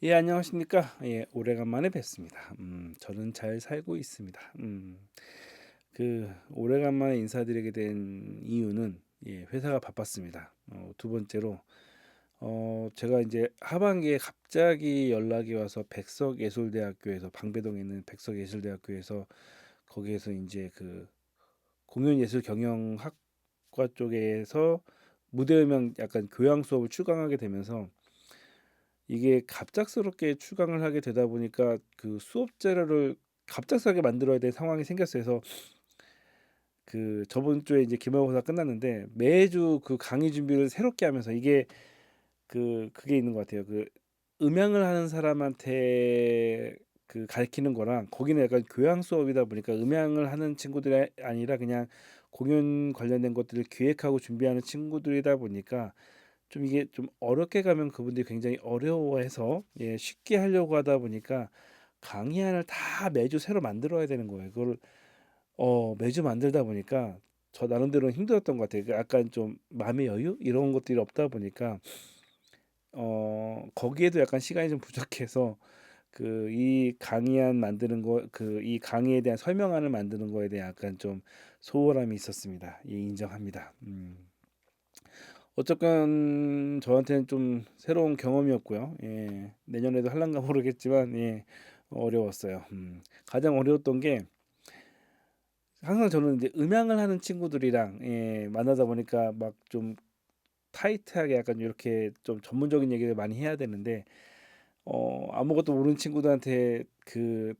예, 안녕하십니까? 예, 오래간만에 뵙습니다. 저는 잘 살고 있습니다. 오래간만에 인사드리게 된 이유는 예, 회사가 바빴습니다. 두 번째로 제가 이제 하반기에 갑자기 연락이 와서 백석예술대학교에서 방배동에 있는 백석예술대학교에서 거기에서 이제 그 공연예술 경영학과 쪽에서 무대음향 약간 교양 수업을 추강하게 되면서 이게 갑작스럽게 추강을 하게 되다 보니까 그 수업 자료를 갑작스럽게 만들어야 될 상황이 생겼어요. 그래서 그 저번 주에 이제 기말고사 끝났는데 매주 그 강의 준비를 새롭게 하면서 이게 그게 있는 것 같아요. 그 음향을 하는 사람한테 그 가르치는 거랑 거기는 약간 교양 수업이다 보니까 음향을 하는 친구들이 아니라 그냥 공연 관련된 것들을 기획하고 준비하는 친구들이다 보니까 좀 이게 좀 어렵게 가면 그분들이 굉장히 어려워해서 예, 쉽게 하려고 하다 보니까 강의안을 다 매주 새로 만들어야 되는 거예요. 그걸 매주 만들다 보니까 저 나름대로는 힘들었던 것 같아요. 그 약간 좀 마음의 여유 이런 것들이 없다 보니까 거기에도 약간 시간이 좀 부족해서 그 이 강의안 만드는 거 이 강의에 대한 설명안을 만드는 거에 대해 약간 좀 소홀함이 있었습니다. 예, 인정합니다. 어쨌건 저한테는 좀 새로운 경험이었고요. 예, 내년에도 할란가 모르겠지만 예, 어려웠어요. 가장 어려웠던 게 항상 저는 이제 음향을 하는 친구들이랑 예, 만나다 보니까 막 좀 타이트하게 약간 이렇게 좀 전문적인 얘기를 많이 해야 되는데 아무것도 모르는 친구들한테 그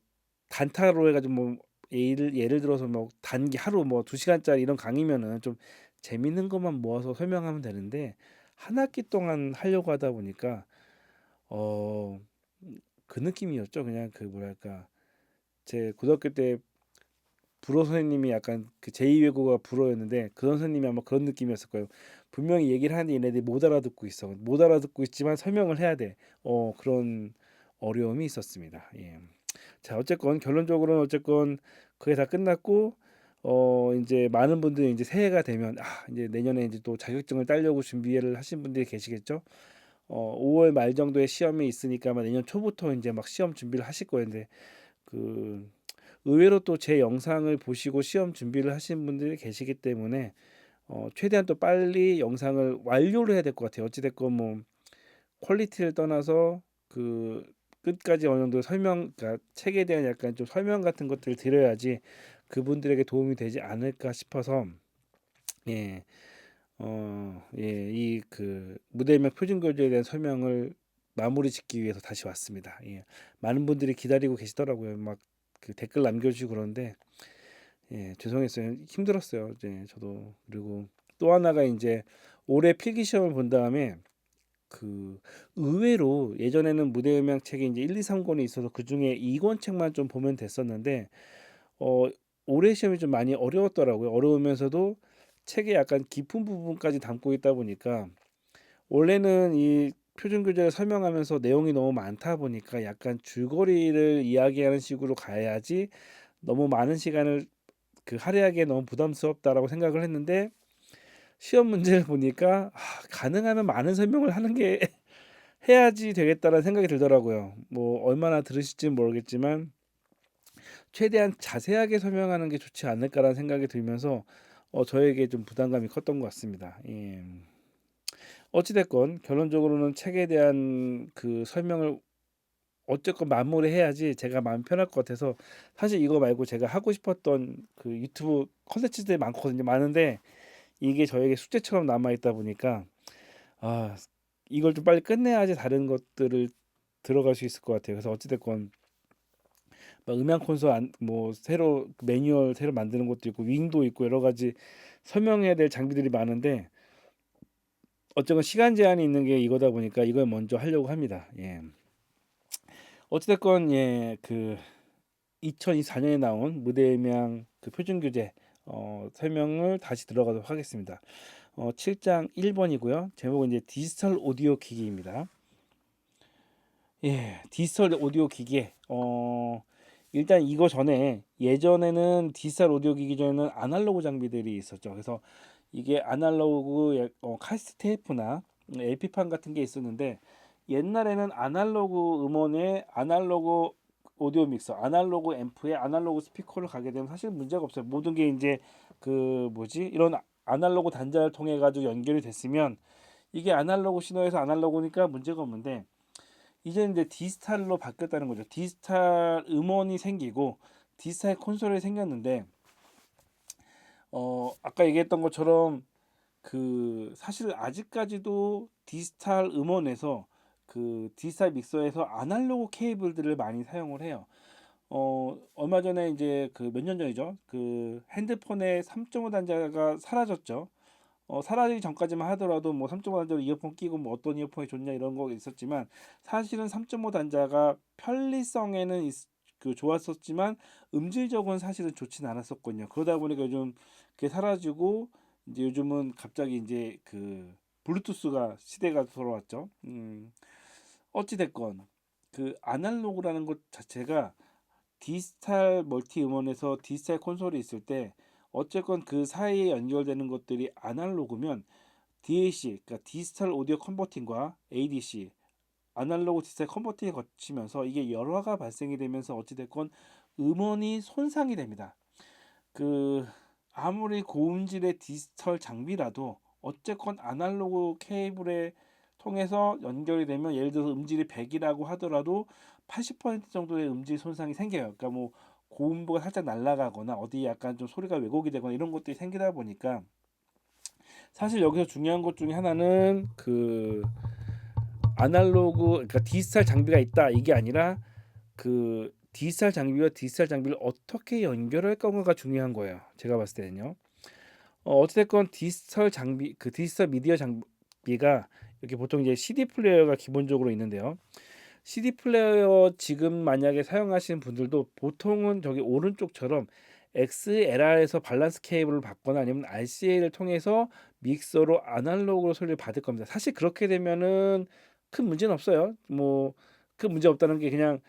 단타로 해가지고 뭐 예를 들어서 뭐 단기 하루 뭐 2시간짜리 이런 강의면은 좀 재밌는 것만 모아서 설명하면 되는데 한 학기 동안 하려고 하다 보니까 어 그 느낌이었죠. 그냥 그 뭐랄까 제 고등학교 때 불어 선생님이 약간 그 제2외국어가 불어였는데 그 선생님이 아마 그런 느낌이었을 거예요. 분명히 얘기를 하는데 얘네들이 못 알아듣고 있어. 못 알아듣고 있지만 설명을 해야 돼. 그런 어려움이 있었습니다. 예. 자, 어쨌건 결론적으로는 어쨌건 그게 다 끝났고 이제 많은 분들이 이제 새해가 되면 이제 내년에 이제 또 자격증을 따려고 준비를 하신 분들이 계시겠죠. 5월 말 정도에 시험이 있으니까 아마 내년 초부터 이제 막 시험 준비를 하실 거예요. 근데 그 의외로 또 제 영상을 보시고 시험 준비를 하신 분들이 계시기 때문에 최대한 또 빨리 영상을 완료를 해야 될 것 같아요. 어찌 됐건 뭐 퀄리티를 떠나서 그 끝까지 어느 정도 그러니까 책에 대한 약간 좀 설명 같은 것들을 드려야지 그분들에게 도움이 되지 않을까 싶어서 예, 예, 이 그 무대명 표준 교재에 대한 설명을 마무리 짓기 위해서 다시 왔습니다. 예, 많은 분들이 기다리고 계시더라고요. 막 그 댓글 남겨주시고 그러는데 예, 죄송했어요. 힘들었어요. 이제 저도 그리고 또 하나가 이제 올해 필기 시험을 본 다음에 그 의외로 예전에는 무대음향 책이 이제 1, 2, 3권이 있어서 그중에 2권 책만 좀 보면 됐었는데 어 올해 시험이 좀 많이 어려웠더라고요. 어려우면서도 책의 약간 깊은 부분까지 담고 있다 보니까 원래는 이 표준 교재를 설명하면서 내용이 너무 많다 보니까 약간 줄거리를 이야기하는 식으로 가야지 너무 많은 시간을 할애하기에 너무 부담스럽다라고 생각을 했는데 시험 문제를 보니까 가능하면 많은 설명을 하는 게 해야지 되겠다는 생각이 들더라고요. 뭐 얼마나 들으실지는 모르겠지만 최대한 자세하게 설명하는 게 좋지 않을까라는 생각이 들면서 저에게 좀 부담감이 컸던 것 같습니다. 예. 어찌됐건 결론적으로는 책에 대한 그 설명을 어쨌건 마무리해야지 제가 마음 편할 것 같아서 사실 이거 말고 제가 하고 싶었던 그 유튜브 컨텐츠들이 많거든요. 많은데 이게 저에게 숙제처럼 남아 있다 보니까 아 이걸 좀 빨리 끝내야지 다른 것들을 들어갈 수 있을 것 같아요. 그래서 어찌됐건 막 음향 콘솔 뭐 새로 매뉴얼 새로 만드는 것도 있고 윙도 있고 여러 가지 설명해야 될 장비들이 많은데 어쨌건 시간 제한이 있는 게 이거다 보니까 이걸 먼저 하려고 합니다. 예. 어찌됐건 예, 2024년에 나온 무대음향 그 표준 교재 설명을 다시 들어가도록 하겠습니다. 7장 1번이고요. 제목은 이제 디지털 오디오 기기입니다. 예, 디지털 오디오 기계. 일단 이거 전에 예전에는 디지털 오디오 기기 전에는 아날로그 장비들이 있었죠. 그래서 이게 아날로그 카세트 테이프나 LP판 같은 게 있었는데 옛날에는 아날로그 음원에 아날로그 오디오 믹서, 아날로그 앰프에 아날로그 스피커를 가게 되면 사실 문제가 없어요. 모든 게 이제 그 뭐지 이런 아날로그 단자를 통해 가지고 연결이 됐으면 이게 아날로그 신호에서 아날로그니까 문제가 없는데 이제 디지털로 바뀌었다는 거죠. 디지털 음원이 생기고 디지털 콘솔이 생겼는데 아까 얘기했던 것처럼 그 사실 아직까지도 디지털 음원에서 그 디지털 믹서에서 아날로그 케이블들을 많이 사용을 해요. 얼마 전에 이제 그 몇 년 전이죠. 그 핸드폰의 3.5 단자가 사라졌죠. 사라지기 전까지만 하더라도 뭐 3.5 단자로 이어폰 끼고 뭐 어떤 이어폰이 좋냐 이런 거 있었지만 사실은 3.5 단자가 편리성에는 그 좋았었지만 음질적으로는 사실은 좋진 않았었거든요. 그러다 보니까 요즘 그게 사라지고 이제 요즘은 갑자기 이제 그 블루투스가 시대가 돌아왔죠. 어찌 됐건 그 아날로그라는 것 자체가 디지털 멀티 음원에서 디지털 콘솔이 있을 때 어쨌건 그 사이에 연결되는 것들이 아날로그면 DAC, 그러니까 디지털 오디오 컨버팅과 ADC, 아날로그 디지털 컨버팅을 거치면서 이게 열화가 발생이 되면서 어찌됐건 음원이 손상이 됩니다. 그 아무리 고음질의 디지털 장비라도 어쨌건 아날로그 케이블에 통해서 연결이 되면 예를 들어서 음질이 100이라고 하더라도 80% 정도의 음질 손상이 생겨요. 그러니까 뭐 고음부가 살짝 날아가거나 어디 약간 좀 소리가 왜곡이 되거나 이런 것들이 생기다 보니까 사실 여기서 중요한 것 중에 하나는 그 아날로그 그러니까 디지털 장비가 있다 이게 아니라 그 디지털 장비와 디지털 장비를 어떻게 연결할 건가가 중요한 거예요. 제가 봤을 때는요. 어찌됐건 디지털 장비 그 디지털 미디어 장비가 이렇게 보통 이제 CD 플레이어가 기본적으로 있는데요. CD 플레이어 지금 만약에 사용하시는 분들도 보통은 저기 오른쪽처럼 XLR에서 밸런스 케이블을 받거나 아니면 RCA를 통해서 믹서로 아날로그로 소리를 받을 겁니다. 사실 그렇게 되면은 큰 문제는 없어요. 뭐 큰 문제 없다는 게 그냥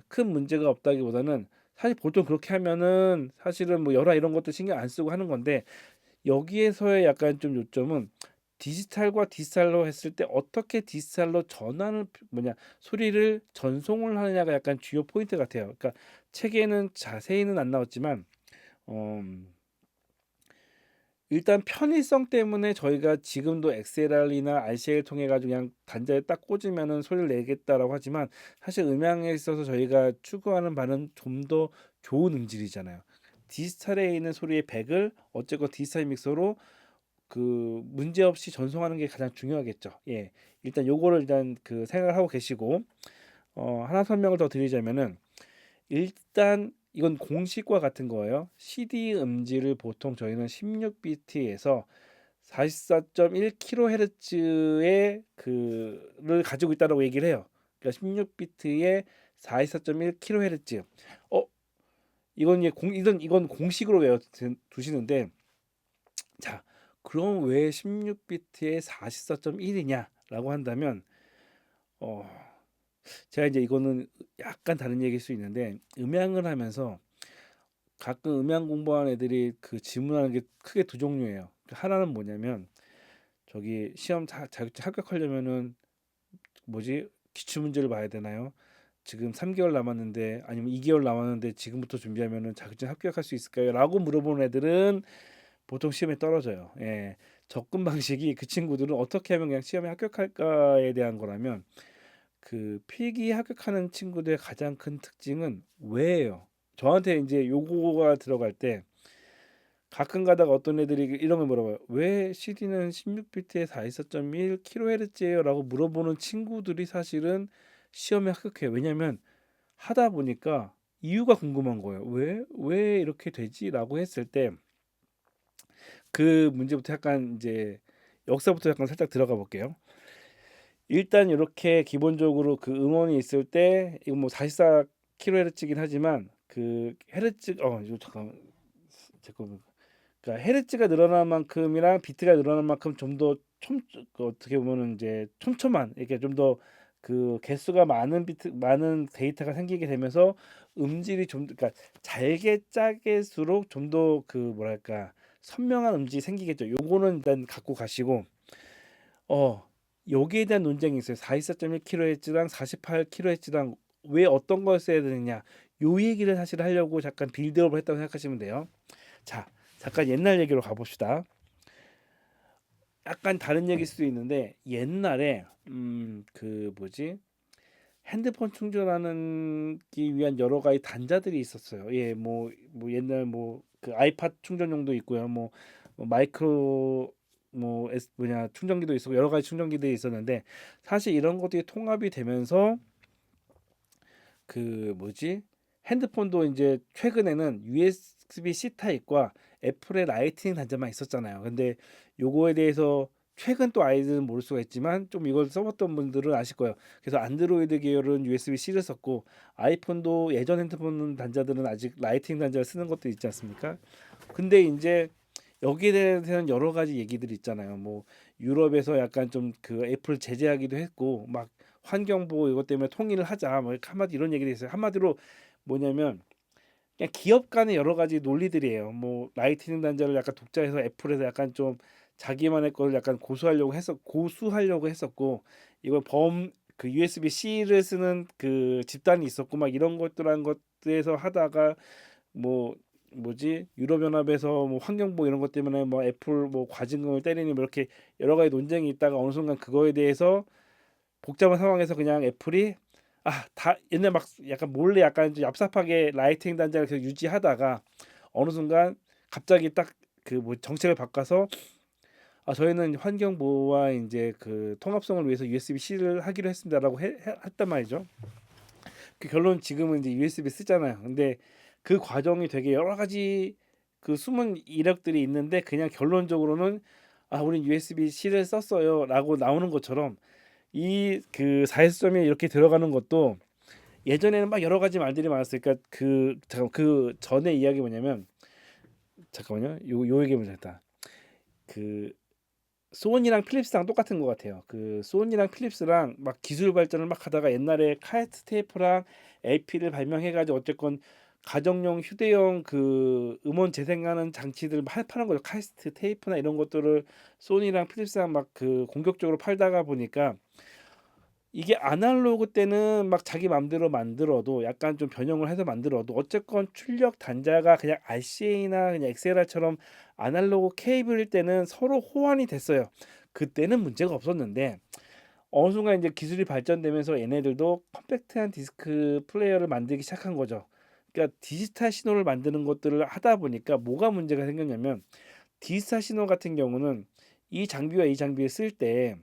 큰 문제가 없다기보다는 사실 보통 그렇게 하면은 사실은 뭐 열화 이런 것도 신경 안 쓰고 하는 건데 여기에서의 약간 좀 요점은 디지털과 디지털로 했을 때 어떻게 디지털로 전환을 소리를 전송을 하느냐가 약간 주요 포인트 같아요. 그러니까 책에는 자세히는 안 나왔지만 음, 일단 편의성 때문에 저희가 지금도 XLR이나 RCA를 통해 가지고 그냥 단자에 딱 꽂으면은 소리를 내겠다라고 하지만 사실 음향에 있어서 저희가 추구하는 바는 좀 더 좋은 음질이잖아요. 디지털에 있는 소리의 100을 어쨌건 디지털 믹서로 그 문제없이 전송하는 게 가장 중요하겠죠. 예. 일단 요거를 일단 그 생각을 하고 계시고 하나 설명을 더 드리자면은 일단 이건 공식과 같은 거예요. CD 음질을 보통 저희는 16비트에서 44.1kHz의 그를 가지고 있다라고 얘기를 해요. 그러니까 16비트에 44.1kHz. 어, 이건 공식으로 외워 두시는데 자, 그럼 왜 16비트에 44.1이냐라고 한다면 어, 제가 이제 이거는 약간 다른 얘기일 수 있는데 음향을 하면서 가끔 음향 공부하는 애들이 그 질문하는 게 크게 두 종류예요. 하나는 뭐냐면 저기 시험 자격증 합격하려면은 뭐지 기출 문제를 봐야 되나요? 지금 3개월 남았는데 아니면 2개월 남았는데 지금부터 준비하면은 자격증 합격할 수 있을까요? 라고 물어보는 애들은 보통 시험에 떨어져요. 예. 접근 방식이 그 친구들은 어떻게 하면 그냥 시험에 합격할까에 대한 거라면 그 필기 합격하는 친구들의 가장 큰 특징은 왜예요. 저한테 이제 요거가 들어갈 때 가끔 가다가 어떤 애들이 이런 걸 물어봐요. 왜 CD는 16비트에 44.1kHz예요? 라고 물어보는 친구들이 사실은 시험에 합격해요. 왜냐면 하다 보니까 이유가 궁금한 거예요. 왜 이렇게 되지? 라고 했을 때 그 문제부터 약간 이제 역사부터 약간 살짝 들어가 볼게요. 일단 이렇게 기본적으로 그 음원이 있을 때 이거 뭐 44kHz긴 하지만 그 헤르츠 이거 잠깐 그러니까 헤르츠가 늘어난 만큼이랑 비트가 늘어난 만큼 좀 더 어떻게 보면은 이제 촘촘한 이렇게 좀 더 그 개수가 많은 많은 데이터가 생기게 되면서 음질이 좀 그러니까 잘게 짜게수록 좀 더 그 뭐랄까 선명한 음질이 생기겠죠. 요거는 일단 갖고 가시고 어 여기에 대한 논쟁이 있어요. 44.1kHz랑 48kHz랑 왜 어떤 걸 써야 되느냐. 요 얘기를 사실 하려고 잠깐 빌드업을 했다고 생각하시면 돼요. 자, 잠깐 옛날 얘기로 가봅시다. 약간 다른 얘기일 수도 있는데 옛날에 그 뭐지? 핸드폰 충전하기 위한 여러 가지 단자들이 있었어요. 예, 뭐 옛날 뭐 그 아이팟 충전용도 있고요. 뭐 마이크로 뭐 뭐냐 충전기도 있었고 여러 가지 충전기들이 있었는데 사실 이런 것들이 통합이 되면서 그 뭐지? 핸드폰도 이제 최근에는 USB-C 타입과 애플의 라이트닝 단자만 있었잖아요. 근데 요거에 대해서 최근 또 아이들은 모를 수가 있지만 좀 이걸 써봤던 분들은 아실 거예요. 그래서 안드로이드 계열은 USB-C를 썼고 아이폰도 예전 핸드폰 단자들은 아직 라이트닝 단자를 쓰는 것도 있지 않습니까? 근데 이제 여기에 대해서는 여러 가지 얘기들이 있잖아요. 뭐 유럽에서 약간 좀 그 애플 제재하기도 했고 막 환경 보호 이것 때문에 통일을 하자 뭐 이렇게 한마디 이런 얘기도 있어요. 한마디로 뭐냐면 그냥 기업 간의 여러 가지 논리들이에요. 뭐 라이트닝 단자를 약간 독자해서 애플에서 약간 좀 자기만의 거를 약간 고수하려고 했었고 이걸 그 USB-C를 쓰는 그 집단이 있었고 막 이런 것들한 것들에서 하다가 뭐 뭐지 유럽연합에서 뭐 환경보 이런 것 때문에 뭐 애플 뭐 과징금을 때리니 뭐 이렇게 여러 가지 논쟁이 있다가 어느 순간 그거에 대해서 복잡한 상황에서 그냥 애플이 다 옛날 막 약간 몰래 약간 좀 얍삽하게 라이팅 단자를 계속 유지하다가 어느 순간 갑자기 딱 그 뭐 정책을 바꿔서 저희는 환경 보호와 이제 그 통합성을 위해서 USB-C를 하기로 했습니다라고 했단 말이죠. 그 결론 지금은 이제 USB 쓰잖아요. 근데 그 과정이 되게 여러 가지 그 숨은 이력들이 있는데 그냥 결론적으로는 우린 USB-C를 썼어요라고 나오는 것처럼 이 그 사회수점이 이렇게 들어가는 것도 예전에는 막 여러 가지 말들이 많았어요. 그러니까 그 전에 이야기 뭐냐면 잠깐만요. 요 얘기 먼저 했다. 그 소니랑 필립스랑 똑같은 것 같아요. 그 소니랑 필립스랑 막 기술 발전을 막 하다가 옛날에 카세트 테이프랑 LP를 발명해가지고 어쨌건 가정용 휴대용 그 음원 재생하는 장치들 파는 거죠. 카세트 테이프나 이런 것들을 소니랑 필립스랑 막 그 공격적으로 팔다가 보니까 이게 아날로그 때는 막 자기 맘대로 만들어도 약간 좀 변형을 해서 만들어도 어쨌건 출력 단자가 그냥 RCA나 그냥 XLR처럼 아날로그 케이블일 때는 서로 호환이 됐어요. 그때는 문제가 없었는데 어느 순간 이제 기술이 발전되면서 얘네들도 컴팩트한 디스크 플레이어를 만들기 시작한 거죠. 그러니까 디지털 신호를 만드는 것들을 하다 보니까 뭐가 문제가 생겼냐면 디지털 신호 같은 경우는 이 장비와 이 장비를 쓸때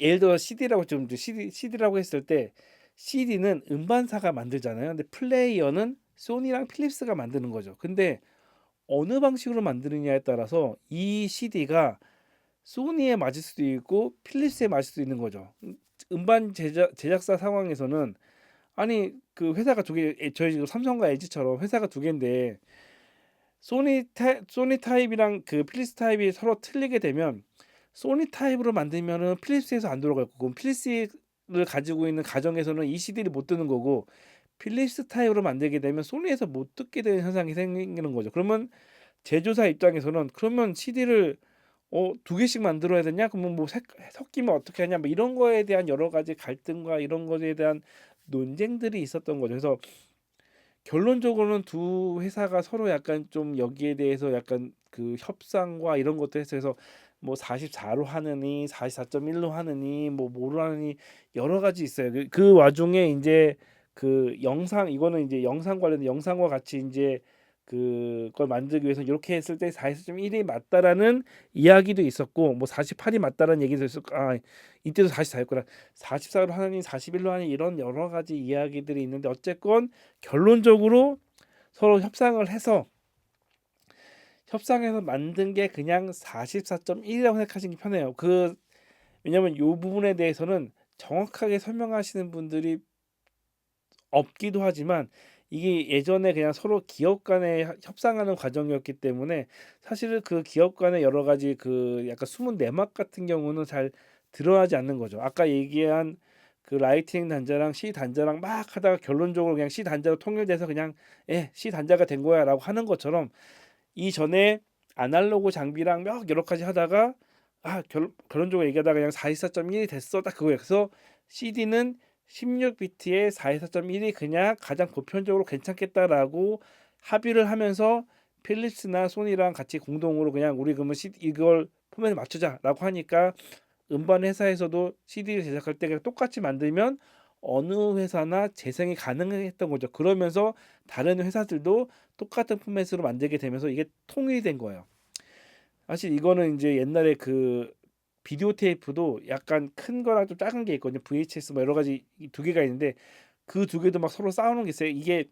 예를 들어 CD라고 좀 CD라고 했을 때 CD는 음반사가 만들잖아요. 근데 플레이어는 소니랑 필립스가 만드는 거죠. 근데 어느 방식으로 만드느냐에 따라서 이 CD가 소니에 맞을 수도 있고 필립스에 맞을 수도 있는 거죠. 음반 제작사 상황에서는 아니 그 회사가 두 개, 저희 지금 삼성과 LG처럼 회사가 두 개인데 소니 타입이랑 그 필립스 타입이 서로 틀리게 되면 소니 타입으로 만들면은 필립스에서 안 돌아갈 거고 필립스를 가지고 있는 가정에서는 이 CD를 못 듣는 거고 필립스 타입으로 만들게 되면 소니에서 못 듣게 되는 현상이 생기는 거죠. 그러면 제조사 입장에서는 그러면 CD를 두 개씩 만들어야 되냐? 그러면 뭐 섞이면 어떻게 하냐? 뭐 이런 거에 대한 여러 가지 갈등과 이런 것에 대한 논쟁들이 있었던 거죠. 그래서 결론적으로는 두 회사가 서로 약간 좀 여기에 대해서 약간 그 협상과 이런 것도 했어요. 그래서 뭐 44로 하느니 44.1로 하느니 뭐 뭐로 하느니 여러 가지 있어요. 그 와중에 이제 그 영상 이거는 이제 영상 관련된 영상과 같이 이제 그걸 만들기 위해서 이렇게 했을 때 44.1이 맞다라는 이야기도 있었고 뭐 48이 맞다라는 얘기도 있었고 이때도 44였구나. 44로 하느니 41로 하느니 이런 여러 가지 이야기들이 있는데 어쨌건 결론적으로 서로 협상해서 만든 게 그냥 44.1이라고 생각하시는 게 편해요. 왜냐면 요 부분에 대해서는 정확하게 설명하시는 분들이 없기도 하지만 이게 예전에 그냥 서로 기업 간에 협상하는 과정이었기 때문에 사실은 그 기업 간의 여러 가지 그 약간 숨은 내막 같은 경우는 잘 드러나지 않는 거죠. 아까 얘기한 그 라이팅 단자랑 C 단자랑 막 하다가 결론적으로 그냥 C 단자로 통일돼서 그냥 C 단자가 된 거야라고 하는 것처럼 이전에 아날로그 장비랑 몇 여러 가지 하다가 결론적으로 얘기하다가 그냥 424.1이 됐어. 딱 그거예요. 그래서 CD는 16비트에 424.1이 그냥 가장 보편적으로 괜찮겠다라고 합의를 하면서 필립스나 소니랑 같이 공동으로 그냥 우리 그러면 이걸 포맷에 맞추자라고 하니까 음반 회사에서도 CD를 제작할 때 그냥 똑같이 만들면 어느 회사나 재생이 가능했던 거죠. 그러면서 다른 회사들도 똑같은 포맷으로 만들게 되면서 이게 통일이 된 거예요. 사실 이거는 이제 옛날에 그 비디오 테이프도 약간 큰 거랑 좀 작은 게 있거든요. VHS 뭐 여러 가지 두 개가 있는데 그 두 개도 막 서로 싸우는 게 있어요. 이게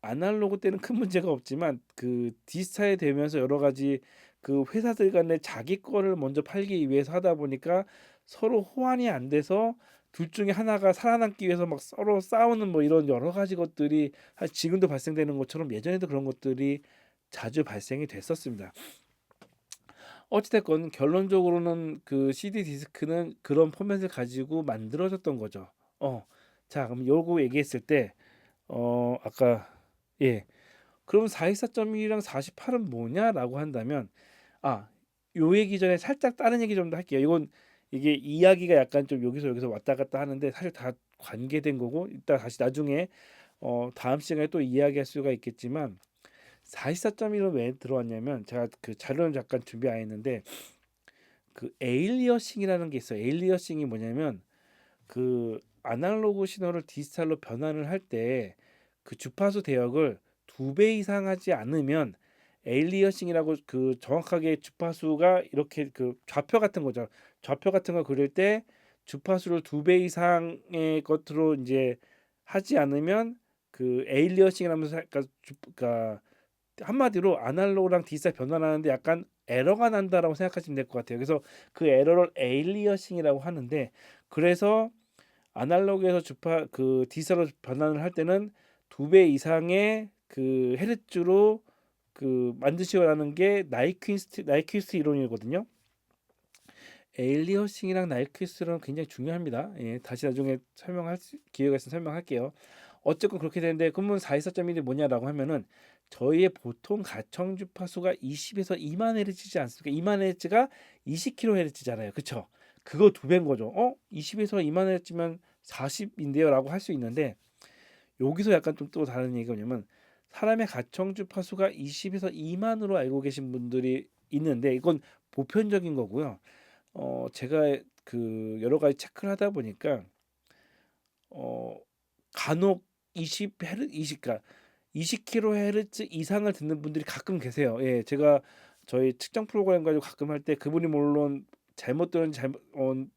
아날로그 때는 큰 문제가 없지만 그 디지털이 되면서 여러 가지 그 회사들 간에 자기 거를 먼저 팔기 위해서 하다 보니까 서로 호환이 안 돼서 둘 중에 하나가 살아남기 위해서 막 서로 싸우는 뭐 이런 여러 가지 것들이 지금도 발생되는 것처럼 예전에도 그런 것들이 자주 발생이 됐었습니다. 어찌됐건 결론적으로는 그 CD 디스크는 그런 포맷을 가지고 만들어졌던 거죠. 어, 자, 그럼 요거 얘기했을 때, 아까, 예, 그럼 424.1이랑 48은 뭐냐라고 한다면, 아, 요 얘기 전에 살짝 다른 얘기 좀 더 할게요. 이게 이야기가 약간 좀 여기서 왔다 갔다 하는데 사실 다 관계된 거고, 이따 다시 나중에, 다음 시간에 또 이야기할 수가 있겠지만, 424.1은 왜 들어왔냐면, 제가 그 자료를 잠깐 준비 안 했는데, 그 에일리어싱이라는 게 있어요. 에일리어싱이 뭐냐면 그 아날로그 신호를 디지털로 변환을 할 때 그 주파수 대역을 2배 이상 하지 않으면 에일리어싱이라고 그 정확하게 주파수가 이렇게 그 좌표 같은 거죠. 좌표 같은 거 그릴 때 주파수를 2배 이상의 것으로 이제 하지 않으면 그 에일리어싱이라면서 그러니까 한마디로 아날로그랑 디지털 변환하는데 약간 에러가 난다라고 생각하시면 될 것 같아요. 그래서 그 에러를 에일리어싱이라고 하는데 그래서 아날로그에서 그 디지털로 변환을 할 때는 2배 이상의 그 헤르츠로 그 만드시라는 게 나이퀴스트 이론이거든요. 에일리어싱이랑 나이퀴스트는 굉장히 중요합니다. 예, 다시 나중에 기회가 있으면 설명할게요. 어쨌건 그렇게 되는데 그러면 424.1이 뭐냐라고 하면은 저희의 보통 가청 주파수가 20에서 2만 헤르츠지 않습니까? 2만 헤르츠가 20kHz잖아요. 그쵸? 그거 2배인 거죠. 20에서 2만 헤르츠면 40인데요라고 할 수 있는데 여기서 약간 좀 또 다른 얘기가 뭐냐면 사람의 가청 주파수가 20에서 2만으로 알고 계신 분들이 있는데 이건 보편적인 거고요. 제가 그 여러 가지 체크를 하다 보니까 어 간혹 20헤르 20 그러니까 20kHz 이상을 듣는 분들이 가끔 계세요. 예. 제가 저희 측정 프로그램 가지고 가끔 할 때 그분이 물론 잘못 들었는지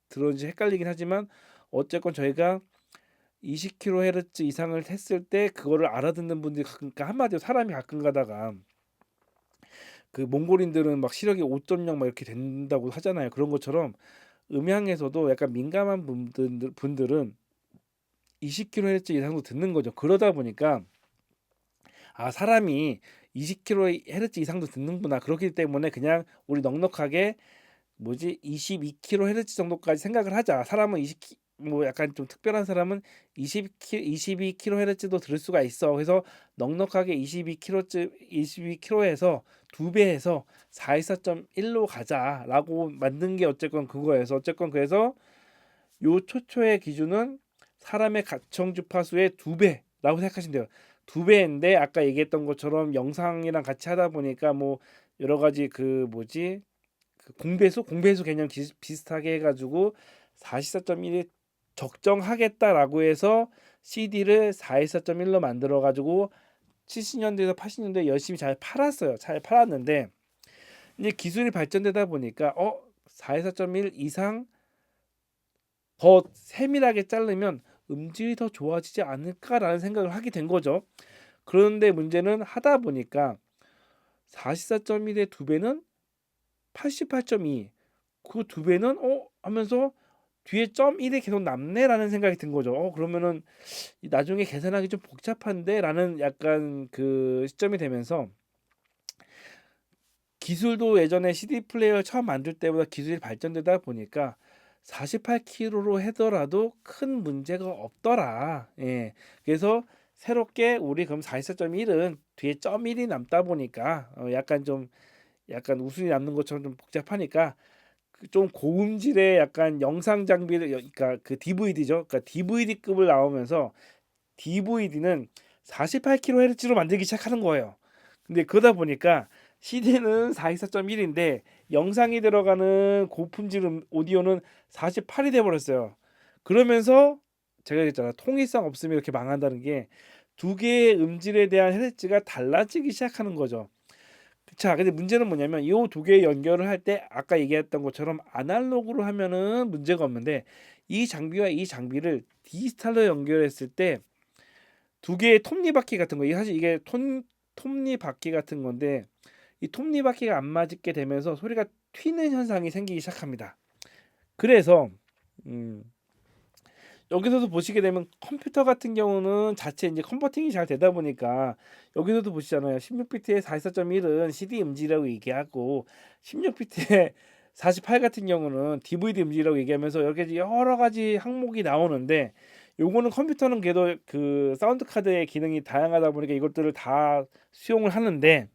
들었는지 헷갈리긴 하지만 어쨌건 저희가 20kHz 이상을 했을 때 그거를 알아듣는 분들이 가끔 그러니까 한마디로 사람이 가끔 가다가 그 몽골인들은 막 시력이 5.0 막 이렇게 된다고 하잖아요. 그런 것처럼 음향에서도 약간 민감한 분들은 20kHz 이상도 듣는 거죠. 그러다 보니까 사람이 20kHz 이상도 듣는구나. 그렇기 때문에 그냥 우리 넉넉하게 뭐지 22kHz 정도까지 생각을 하자. 사람은 20뭐 약간 좀 특별한 사람은 22kHz도 들을 수가 있어. 그래서 넉넉하게 22kHz에서 2배해서 424.1로 가자라고 만든 게 어쨌건 그거여서 어쨌건 그래서 요 초초의 기준은 사람의 가청 주파수의 2배라고 생각하시면 돼요. 2배인데 아까 얘기했던 것처럼 영상이랑 같이 하다 보니까 뭐 여러 가지 그 뭐지 그 공배수 개념 비슷하게 해가지고 44.1이 적정하겠다라고 해서 CD를 424.1로 만들어 가지고 70년대에서 80년대 열심히 잘 팔았어요. 잘 팔았는데 이제 기술이 발전되다 보니까 424.1 이상 더 세밀하게 자르면 음질이 더 좋아지지 않을까라는 생각을 하게 된 거죠. 그런데 문제는 하다 보니까 44.1의 2배는 88.2, 그 2배는 하면서 뒤에 점 1이 계속 남네라는 생각이 든 거죠. 그러면은 나중에 계산하기 좀 복잡한데라는 약간 그 시점이 되면서 기술도 예전에 CD 플레이어 처음 만들 때보다 기술이 발전되다 보니까 48kg로 하더라도 큰 문제가 없더라. 예. 그래서 새롭게 우리 그럼 44.1은 뒤에 점 1이 남다 보니까 약간 우순이 남는 것처럼 좀 복잡하니까 좀 고음질의 약간 영상 장비를 그러니까 그 DVD죠. 그러니까 DVD급을 나오면서 DVD는 48kHz로 만들기 시작하는 거예요. 근데 그러다 보니까 CD는 44.1인데 영상이 들어가는 고품질 오디오는 48이 돼 버렸어요. 그러면서 제가 얘기했잖아요. 통일성 없으면 이렇게 망한다는 게 두 개의 음질에 대한 헤르츠가 달라지기 시작하는 거죠. 자, 근데 문제는 뭐냐면 이 두 개 연결을 할 때 아까 얘기했던 것처럼 아날로그로 하면은 문제가 없는데 이 장비와 이 장비를 디지털로 연결했을 때 두 개의 톱니바퀴 같은 거, 이게 사실 이게 톱니바퀴 같은 건데 이 톱니바퀴가 안 맞게 되면서 소리가 튀는 현상이 생기기 시작합니다. 그래서 음, 여기서도 보시게 되면 컴퓨터 같은 경우는 자체 이제 컨버팅이 잘 되다 보니까 여기서도 보시잖아요. 16비트의 44.1은 CD 음질이라고 얘기하고 16비트의 48 같은 경우는 DVD 음질이라고 얘기하면서 여러 가지 항목이 나오는데 요거는 컴퓨터는 그래도 그 사운드 카드의 기능이 다양하다 보니까 이것들을 다 수용을 하는데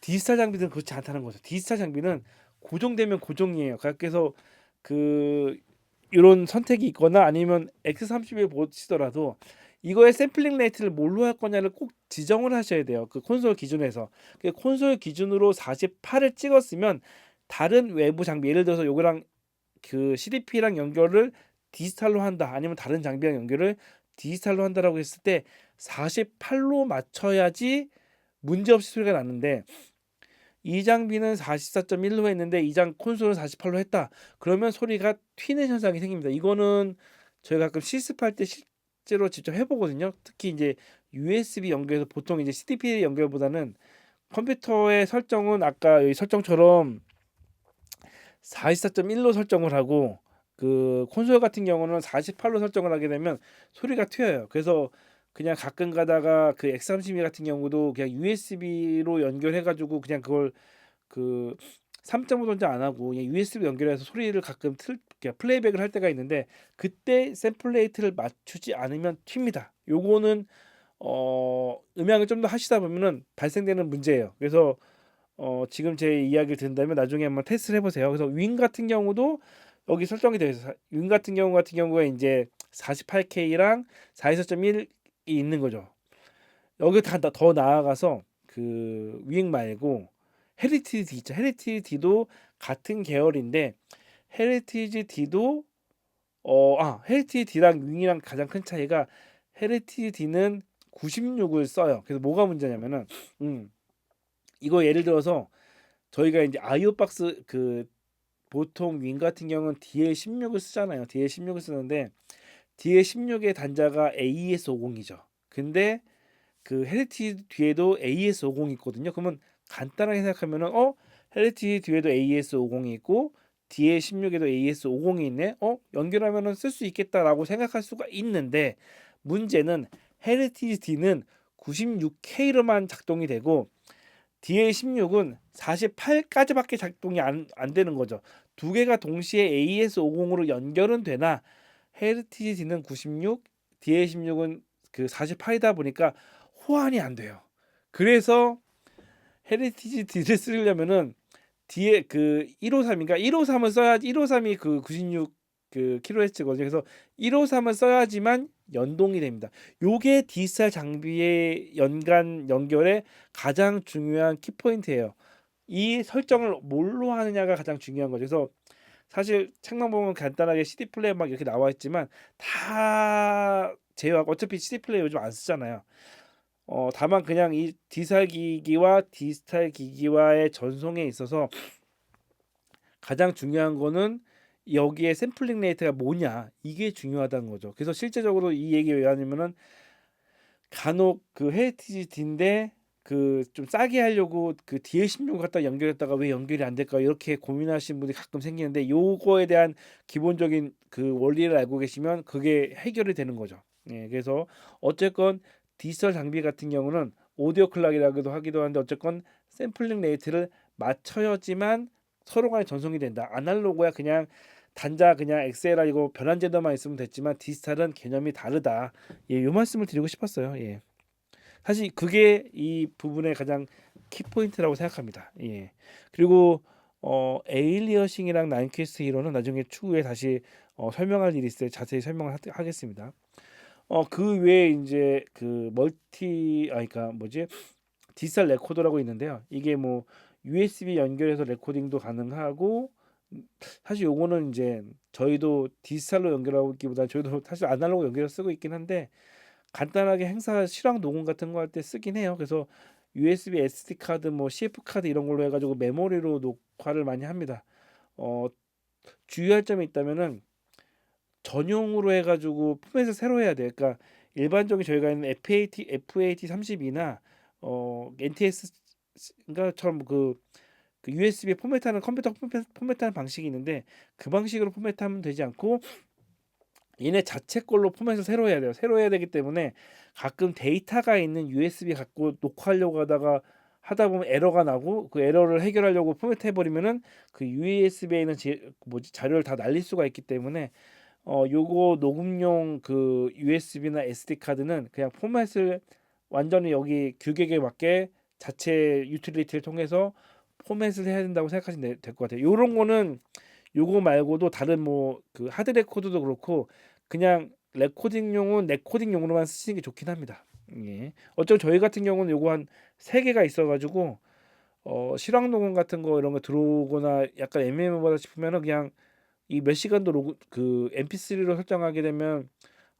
디지털 장비들은 그렇지 않다는 거죠. 디지털 장비는 고정되면 고정이에요. 그래서 그 이런 선택이 있거나 아니면 X31 보시더라도 이거의 샘플링 레이트를 뭘로 할 거냐를 꼭 지정을 하셔야 돼요. 그 콘솔 기준에서. 그 콘솔 기준으로 48을 찍었으면 다른 외부 장비, 예를 들어서 요거랑 그 CDP랑 연결을 디지털로 한다, 아니면 다른 장비랑 연결을 디지털로 한다라고 했을 때 48로 맞춰야지 문제없이 소리가 나는데 이 장비는 44.1로 했는데 이 장 콘솔은 48로 했다. 그러면 소리가 튀는 현상이 생깁니다. 이거는 저희가 가끔 실습할 때 실제로 직접 해보거든요. 특히 이제 USB 연결해서 보통 이제 CDP 연결보다는 컴퓨터의 설정은 아까 여기 설정처럼 44.1로 설정을 하고 그 콘솔 같은 경우는 48로 설정을 하게 되면 소리가 튀어요. 그래서 그냥 가끔 가다가 그 X32 같은 경우도 그냥 USB로 연결해 가지고 그냥 그걸 그 3.5 전자 안 하고 그냥 USB 연결해서 소리를 가끔 그냥 플레이백을 할 때가 있는데 그때 샘플 레이트를 맞추지 않으면 튑니다. 요거는 음향을 좀 더 하시다 보면은 발생되는 문제예요. 그래서 지금 제 이야기를 듣는다면 나중에 한번 테스트를 해보세요. 그래서 윈 같은 경우도 여기 설정이 되어 있어요. 윈 같은 경우에 이제 48K랑 44.1이 있는 거죠. 여기 더 나아가서 그 윙 말고 헤리티지 D 있죠. 헤리티지 D도 같은 계열인데 헤리티지 D도 헤리티지 D랑 윙이랑 가장 큰 차이가 헤리티지 D는 96을 써요. 그래서 뭐가 문제냐면은 이거 예를 들어서 저희가 이제 아이오 박스 그 보통 윙 같은 경우는 DL16을 쓰잖아요. DL16을 쓰는데 DL16의 단자가 AES50이죠. 근데 그 헤리티지 뒤에도 AES50이 있거든요. 그러면 간단하게 생각하면은 헤리티지 뒤에도 AES50이 있고 DL16에도 AES50이 있네. 연결하면은 쓸 수 있겠다라고 생각할 수가 있는데 문제는 헤리티지 D는 96K로만 작동이 되고 DL16은 48까지밖에 작동이 안 되는 거죠. 두 개가 동시에 AES50으로 연결은 되나 헤리티지 D는 96, DL16은 그 48이다 보니까 호환이 안 돼요. 그래서 헤리티지 D를 쓰려면은 뒤에 그 153인가 153을 써야지 153이 그 96 그 kHz거든요. 그래서 153을 써야지만 연동이 됩니다. 요게 디지털 장비의 연결의 가장 중요한 키포인트예요. 이 설정을 뭘로 하느냐가 가장 중요한 거죠. 그래서 사실 책만 보면 간단하게 CD 플레이어 막 이렇게 나와 있지만 다 제어하고 어차피 CD 플레이어 요즘 안 쓰잖아요. 다만 그냥 이 디지털 기기와 디지털 기기와의 전송에 있어서 가장 중요한 거는 여기에 샘플링 레이트가 뭐냐 이게 중요하다는 거죠. 그래서 실제적으로 이 얘기 왜 하냐면은 간혹 그 헤리티지 D인데 그 좀 싸게 하려고 그 DL16 갖다 연결했다가 왜 연결이 안 될까 이렇게 고민하시는 분이 가끔 생기는데 요거에 대한 기본적인 그 원리를 알고 계시면 그게 해결이 되는 거죠. 예, 그래서 어쨌건 디지털 장비 같은 경우는 오디오 클락이라고도 하기도 하는데 어쨌건 샘플링 레이트를 맞춰야지만 서로 간에 전송이 된다. 아날로그야 그냥 단자 그냥 XLR이고 변환 제도만 있으면 됐지만 디지털은 개념이 다르다. 예, 요 말씀을 드리고 싶었어요. 예. 사실 그게 이 부분의 가장 키포인트라고 생각합니다. 예. 그리고 에일리어싱이랑 나인퀘스트 히로는 나중에 추후에 다시 설명할 일이 있을 때 자세히 설명을 하겠습니다. 그 외에 이제 그 그러니까 뭐지? 디지털 레코더라고 있는데요. 이게 뭐 USB 연결해서 레코딩도 가능하고, 사실 요거는 이제 저희도 디지털로 연결하기보다 저희도 사실 아날로그 연결해서 쓰고 있긴 한데, 간단하게 행사 실황 녹음 같은 거 할 때 쓰긴 해요. 그래서 USB SD 카드, 뭐 CF 카드 이런 걸로 해가지고 메모리로 녹화를 많이 합니다. 어, 주의할 점이 있다면은 전용으로 해가지고 포맷을 새로 해야 돼요. 그러니까 일반적인 저희가 있는 FAT 32나 NTS인가처럼 그 USB 포맷하는 컴퓨터 포맷하는 방식이 있는데, 그 방식으로 포맷하면 되지 않고 얘네 자체 걸로 포맷을 새로 해야 돼요. 새로 해야 되기 때문에 가끔 데이터가 있는 USB 갖고 녹화하려고 하다 보면 에러가 나고, 그 에러를 해결하려고 포맷해 버리면은 그 USB에 있는 자료를 다 날릴 수가 있기 때문에 요거 녹음용 그 USB나 SD 카드는 그냥 포맷을 완전히 여기 규격에 맞게 자체 유틸리티를 통해서 포맷을 해야 된다고 생각하시면 될 것 같아요. 요런 거는 요거 말고도 다른 뭐 그 하드 레코더도 그렇고 그냥 레코딩용으로만 쓰시는 게 좋긴 합니다. 예. 어쩌면 저희 같은 경우는 요거 한 3개가 있어가지고 실황 녹음 같은 거 이런 거 들어오거나 약간 애매모호하다 싶으면은 그냥 이 몇 시간도 그 MP3로 설정하게 되면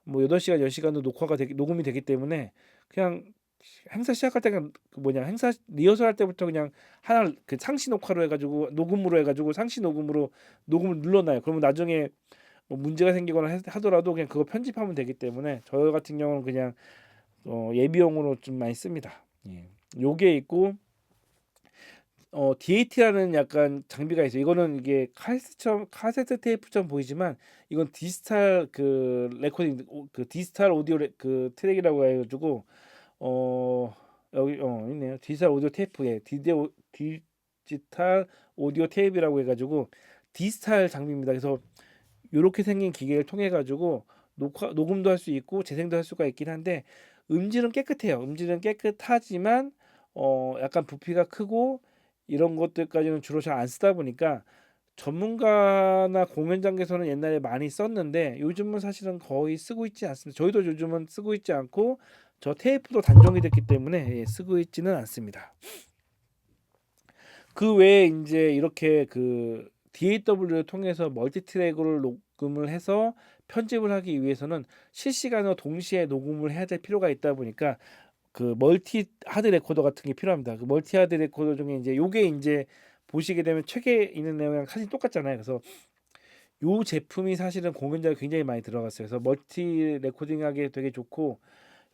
뭐 8시간 10시간도 녹음이 되기 때문에 그냥 행사 시작할 때 그냥 그 뭐냐 행사 리허설 할 때부터 그냥 하나 그 상시 녹화로 해가지고 녹음으로 해가지고 상시 녹음으로 녹음을 눌러놔요. 그러면 나중에 뭐 문제가 생기거나 하더라도 그냥 그거 편집하면 되기 때문에 저 같은 경우는 그냥 예비용으로 좀 많이 씁니다. 예. 요게 있고 DAT라는 약간 장비가 있어요. 이거는 이게 카세트 테이프처럼 보이지만 이건 디지털 그 레코딩 그 디지털 오디오 그 트랙이라고 해가지고 여기 있네요. 디지털 오디오 테이프에 디지털 오디오 테이프라고 해가지고 디지털 장비입니다. 그래서 이렇게 생긴 기계를 통해 가지고 녹음도 할 수 있고 재생도 할 수가 있긴 한데, 음질은 깨끗해요. 음질은 깨끗하지만 약간 부피가 크고 이런 것들까지는 주로 잘 안 쓰다 보니까 전문가나 공연장에서는 옛날에 많이 썼는데 요즘은 사실은 거의 쓰고 있지 않습니다. 저희도 요즘은 쓰고 있지 않고 저 테이프도 단종이 됐기 때문에 쓰고 있지는 않습니다. 그 외에 이제 이렇게 그 DAW를 통해서 멀티트랙으로 녹음을 해서 편집을 하기 위해서는 실시간으로 동시에 녹음을 해야 될 필요가 있다 보니까 그 멀티 하드 레코더 같은 게 필요합니다. 그 멀티 하드 레코더 중에 이제 요게 이제 보시게 되면 책에 있는 내용이랑 사실 똑같잖아요. 그래서 요 제품이 사실은 공연장에 굉장히 많이 들어갔어요. 그래서 멀티 레코딩하기 되게 좋고,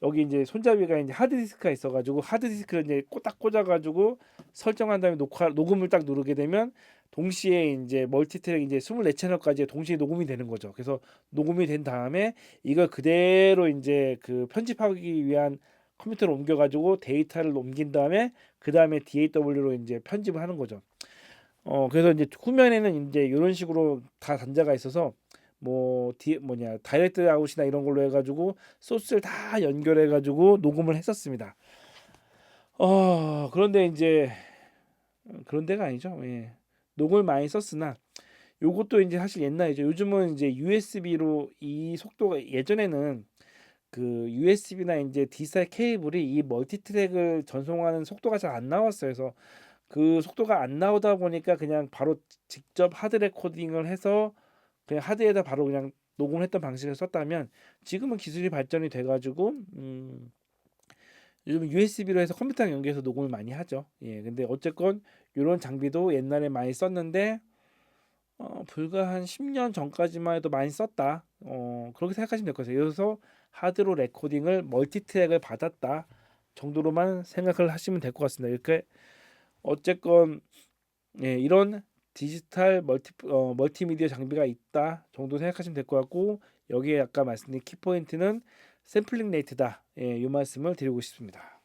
여기 이제 손잡이가 이제 하드 디스크가 있어가지고 하드 디스크를 이제 딱 꽂아가지고 설정한 다음에 녹음을 딱 누르게 되면 동시에 이제 멀티트랙 이제 24채널까지 동시에 녹음이 되는 거죠. 그래서 녹음이 된 다음에 이걸 그대로 이제 그 편집하기 위한 컴퓨터로 옮겨가지고 데이터를 옮긴 다음에 그 다음에 DAW로 이제 편집을 하는 거죠. 그래서 이제 후면에는 이제 이런 식으로 다 단자가 있어서 다이렉트 아웃이나 이런 걸로 해가지고 소스를 다 연결해가지고 녹음을 했었습니다. 그런데 이제 그런 데가 아니죠. 예. 녹음을 많이 썼으나 요것도 이제 사실 옛날이죠. 요즘은 이제 USB로 이 속도가, 예전에는 그 USB나 이제 디지털 케이블이 이 멀티트랙을 전송하는 속도가 잘 안 나왔어요. 그래서 그 속도가 안 나오다 보니까 그냥 바로 직접 하드 레코딩을 해서 그냥 하드에다 바로 그냥 녹음을 했던 방식을 썼다면, 지금은 기술이 발전이 돼가지고 요즘 USB로 해서 컴퓨터랑 연결해서 녹음을 많이 하죠. 예, 근데 어쨌건 이런 장비도 옛날에 많이 썼는데 불과 한 10년 전까지만 해도 많이 썼다. 그렇게 생각하시면 될 것 같아요. 그래서 하드로 레코딩을 멀티트랙을 받았다 정도로만 생각을 하시면 될 것 같습니다. 이렇게 어쨌건 예, 이런 디지털 멀티미디어 장비가 있다 정도 생각하시면 될 것 같고, 여기에 아까 말씀드린 키포인트는 샘플링 레이트다. 예, 이 말씀을 드리고 싶습니다.